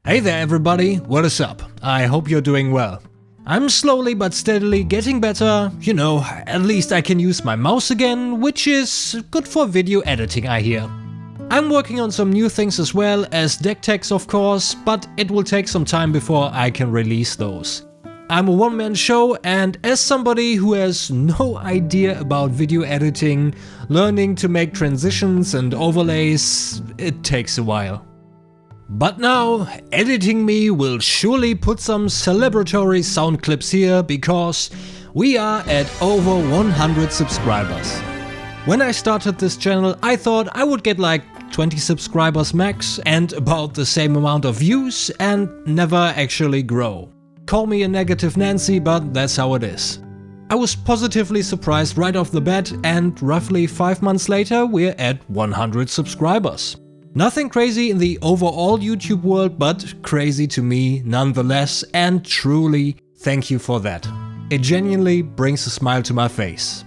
Hey there everybody, what is up? I hope you're doing well. I'm slowly but steadily getting better, at least I can use my mouse again, which is good for video editing I hear. I'm working on some new things as well as deck techs of course, but it will take some time before I can release those. I'm a one-man show, and as somebody who has no idea about video editing, learning to make transitions and overlays, it takes a while. But now, editing me will surely put some celebratory sound clips here because we are at over 100 subscribers. When I started this channel, I thought I would get like 20 subscribers max and about the same amount of views and never actually grow. Call me a negative Nancy, but that's how it is. I was positively surprised right off the bat, and roughly 5 months later we're at 100 subscribers. Nothing crazy in the overall YouTube world, but crazy to me nonetheless, and truly thank you for that. It genuinely brings a smile to my face.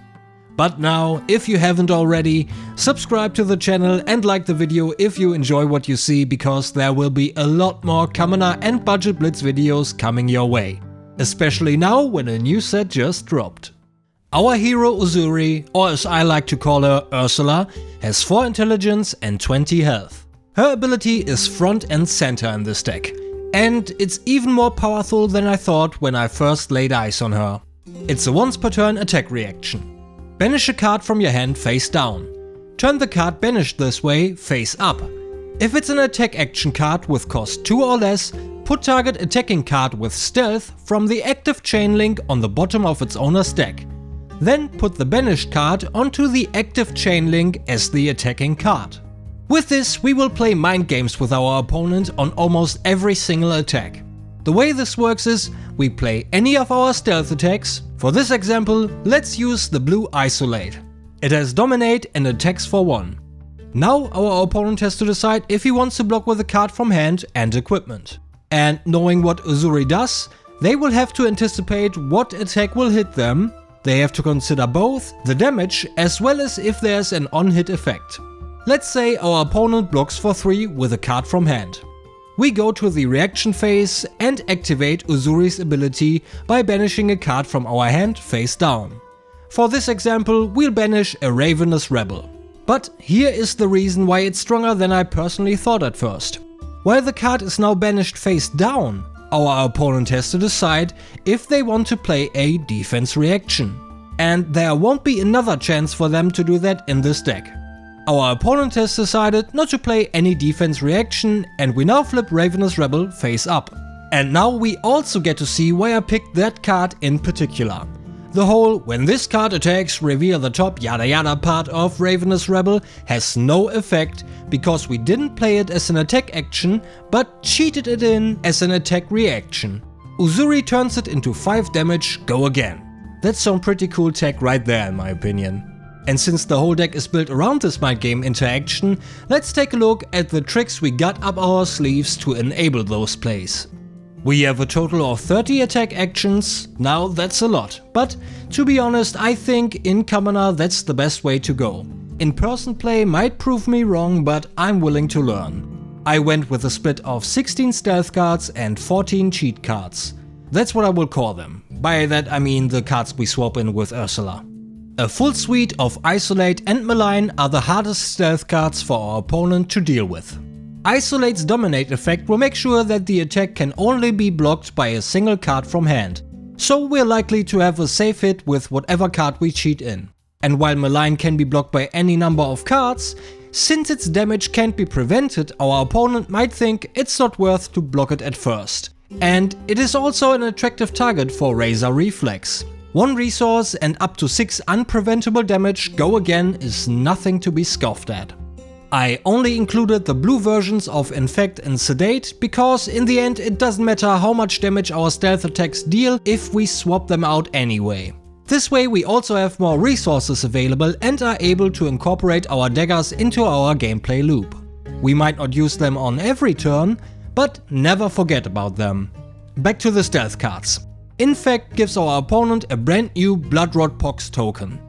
But now, if you haven't already, subscribe to the channel and like the video if you enjoy what you see, because there will be a lot more Kamina and Budget Blitz videos coming your way. Especially now when a new set just dropped. Our hero Uzuri, or as I like to call her, Ursula, has 4 intelligence and 20 health. Her ability is front and center in this deck, and it's even more powerful than I thought when I first laid eyes on her. It's a once per turn attack reaction. Banish a card from your hand face down. Turn the card banished this way face up. If it's an attack action card with cost 2 or less, put target attacking card with stealth from the active chain link on the bottom of its owner's deck. Then put the banished card onto the active chain link as the attacking card. With this, we will play mind games with our opponent on almost every single attack. The way this works is, we play any of our stealth attacks. For this example, let's use the blue Isolate. It has Dominate and attacks for 1. Now our opponent has to decide if he wants to block with a card from hand and equipment. And knowing what Uzuri does, they will have to anticipate what attack will hit them. They have to consider both the damage as well as if there's an on-hit effect. Let's say our opponent blocks for 3 with a card from hand. We go to the reaction phase and activate Uzuri's ability by banishing a card from our hand face down. For this example, we'll banish a Ravenous Rebel. But here is the reason why it's stronger than I personally thought at first. While the card is now banished face down, our opponent has to decide if they want to play a defense reaction. And there won't be another chance for them to do that in this deck. Our opponent has decided not to play any defense reaction, and we now flip Ravenous Rebel face up. And now we also get to see why I picked that card in particular. The whole "when this card attacks, reveal the top yada yada" part of Ravenous Rebel has no effect because we didn't play it as an attack action, but cheated it in as an attack reaction. Uzuri turns it into 5 damage, go again. That's some pretty cool tech right there in my opinion. And since the whole deck is built around this mind game interaction, let's take a look at the tricks we got up our sleeves to enable those plays. We have a total of 30 attack actions. Now that's a lot, but to be honest, I think in Kamina that's the best way to go. In-person play might prove me wrong, but I'm willing to learn. I went with a split of 16 stealth cards and 14 cheat cards. That's what I will call them. By that I mean the cards we swap in with Ursula. A full suite of Isolate and Malign are the hardest stealth cards for our opponent to deal with. Isolate's Dominate effect will make sure that the attack can only be blocked by a single card from hand, so we're likely to have a safe hit with whatever card we cheat in. And while Malign can be blocked by any number of cards, since its damage can't be prevented, our opponent might think it's not worth to block it at first. And it is also an attractive target for Razor Reflex. 1 resource and up to 6 unpreventable damage go again is nothing to be scoffed at. I only included the blue versions of Infect and Sedate because in the end it doesn't matter how much damage our stealth attacks deal if we swap them out anyway. This way we also have more resources available and are able to incorporate our daggers into our gameplay loop. We might not use them on every turn, but never forget about them. Back to the stealth cards. Infect gives our opponent a brand new Bloodrot Pox token.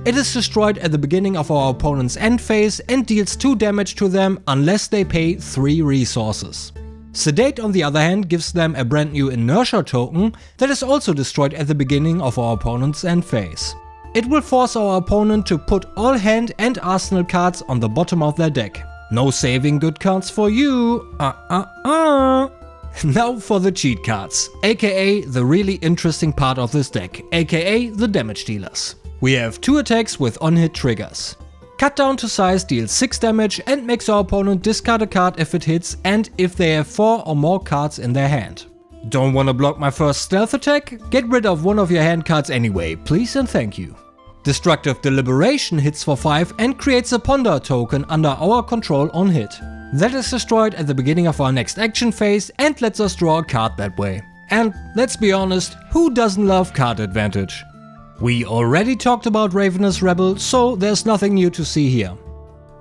It is destroyed at the beginning of our opponent's end phase and deals 2 damage to them unless they pay 3 resources. Sedate on the other hand gives them a brand new inertia token that is also destroyed at the beginning of our opponent's end phase. It will force our opponent to put all hand and arsenal cards on the bottom of their deck. No saving good cards for you. Now for the cheat cards, aka the really interesting part of this deck, aka the damage dealers. We have 2 attacks with on-hit triggers. Cut down to size deals 6 damage and makes our opponent discard a card if it hits and if they have 4 or more cards in their hand. Don't wanna block my first stealth attack? Get rid of one of your hand cards anyway, please and thank you. Destructive Deliberation hits for 5 and creates a Ponder token under our control on hit. That is destroyed at the beginning of our next action phase and lets us draw a card that way. And let's be honest, who doesn't love card advantage? We already talked about Ravenous Rebel, so there's nothing new to see here.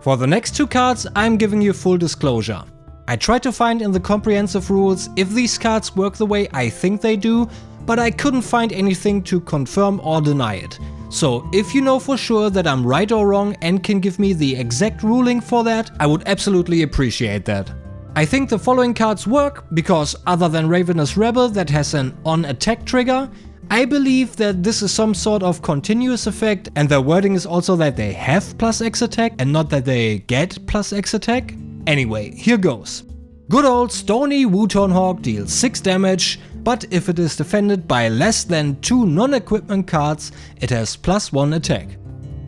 For the next 2 cards, I'm giving you full disclosure. I tried to find in the comprehensive rules if these cards work the way I think they do, but I couldn't find anything to confirm or deny it. So if you know for sure that I'm right or wrong and can give me the exact ruling for that, I would absolutely appreciate that. I think the following cards work because other than Ravenous Rebel that has an on-attack trigger, I believe that this is some sort of continuous effect and the wording is also that they have +X attack and not that they get +X attack. Anyway, here goes. Good old Stony Wooton Hawk deals 6 damage, but if it is defended by less than 2 non-equipment cards, it has +1 attack.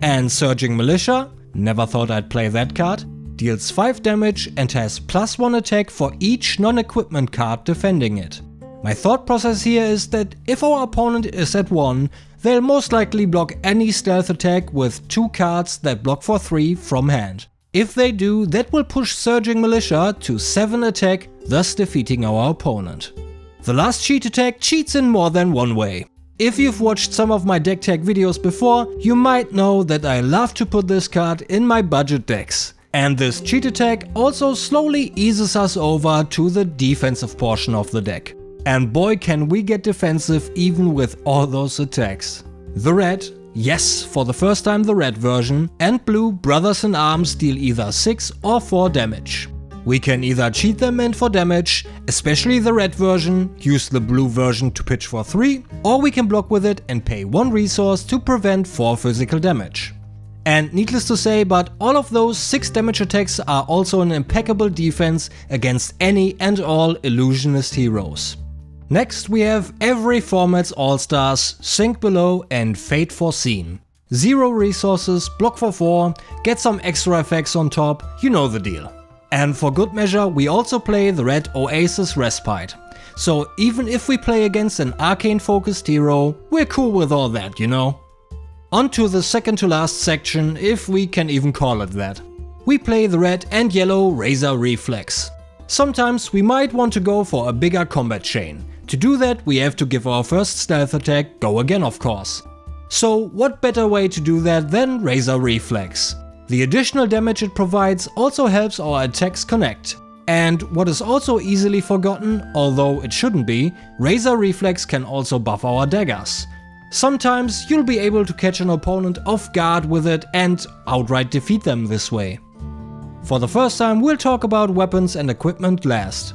And Surging Militia, never thought I'd play that card, deals 5 damage and has +1 attack for each non-equipment card defending it. My thought process here is that if our opponent is at 1, they'll most likely block any stealth attack with 2 cards that block for 3 from hand. If they do, that will push Surging Militia to 7 attack, thus defeating our opponent. The last cheat attack cheats in more than one way. If you've watched some of my deck tag videos before, you might know that I love to put this card in my budget decks. And this cheat attack also slowly eases us over to the defensive portion of the deck. And boy can we get defensive even with all those attacks. The red, yes, for the first time the red version, and blue Brothers in Arms deal either 6 or 4 damage. We can either cheat them in for damage, especially the red version, use the blue version to pitch for 3, or we can block with it and pay 1 resource to prevent 4 physical damage. And needless to say, but all of those 6 damage attacks are also an impeccable defense against any and all illusionist heroes. Next we have every format's All-Stars, Sink Below and Fate Forseen. 0 resources, block for 4, get some extra effects on top, you know the deal. And for good measure we also play the red Oasis Respite. So even if we play against an arcane focused hero, we're cool with all that, you know. On to the second to last section, if we can even call it that. We play the red and yellow Razor Reflex. Sometimes we might want to go for a bigger combat chain. To do that we have to give our first stealth attack go again, of course. So what better way to do that than Razor Reflex? The additional damage it provides also helps our attacks connect. And what is also easily forgotten, although it shouldn't be, Razor Reflex can also buff our daggers. Sometimes you'll be able to catch an opponent off guard with it and outright defeat them this way. For the first time we'll talk about weapons and equipment last.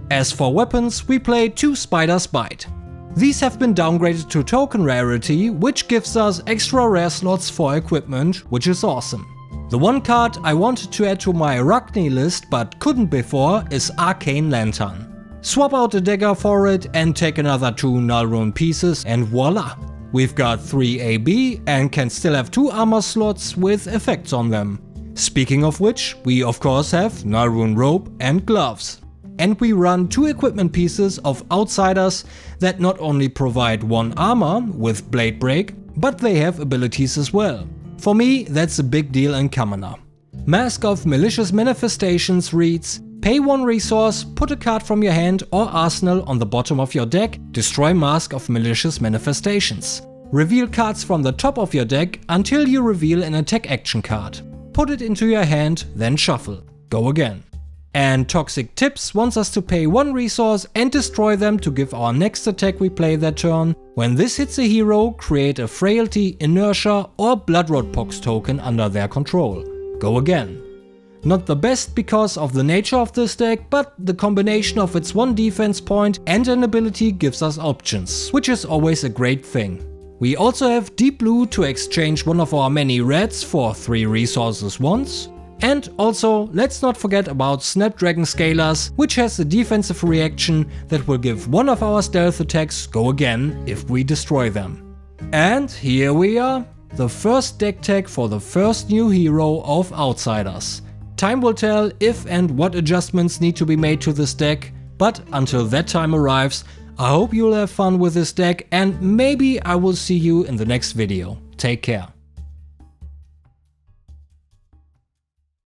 As for weapons, we play 2 Spider's Bite. These have been downgraded to token rarity, which gives us extra rare slots for equipment, which is awesome. The one card I wanted to add to my Arachne list but couldn't before is Arcane Lantern. Swap out a dagger for it and take another 2 Nullrune pieces and voila! We've got 3 AB and can still have 2 armor slots with effects on them. Speaking of which, we of course have Nullrune Robe and Gloves. And we run 2 equipment pieces of Outsiders that not only provide 1 armor with Blade Break, but they have abilities as well. For me, that's a big deal in Commoner. Mask of Malicious Manifestations reads: pay 1 resource, put a card from your hand or arsenal on the bottom of your deck, destroy Mask of Malicious Manifestations. Reveal cards from the top of your deck until you reveal an attack action card. Put it into your hand, then shuffle. Go again. And Toxic Tips wants us to pay 1 resource and destroy them to give our next attack we play that turn. When this hits a hero, create a Frailty, Inertia or Bloodrot Pox token under their control. Go again. Not the best because of the nature of this deck, but the combination of its 1 defense point and an ability gives us options, which is always a great thing. We also have Deep Blue to exchange one of our many reds for 3 resources once. And also, let's not forget about Snapdragon Scalars, which has a defensive reaction that will give one of our stealth attacks go again if we destroy them. And here we are, the first deck tag for the first new hero of Outsiders. Time will tell if and what adjustments need to be made to this deck, but until that time arrives, I hope you'll have fun with this deck and maybe I will see you in the next video. Take care.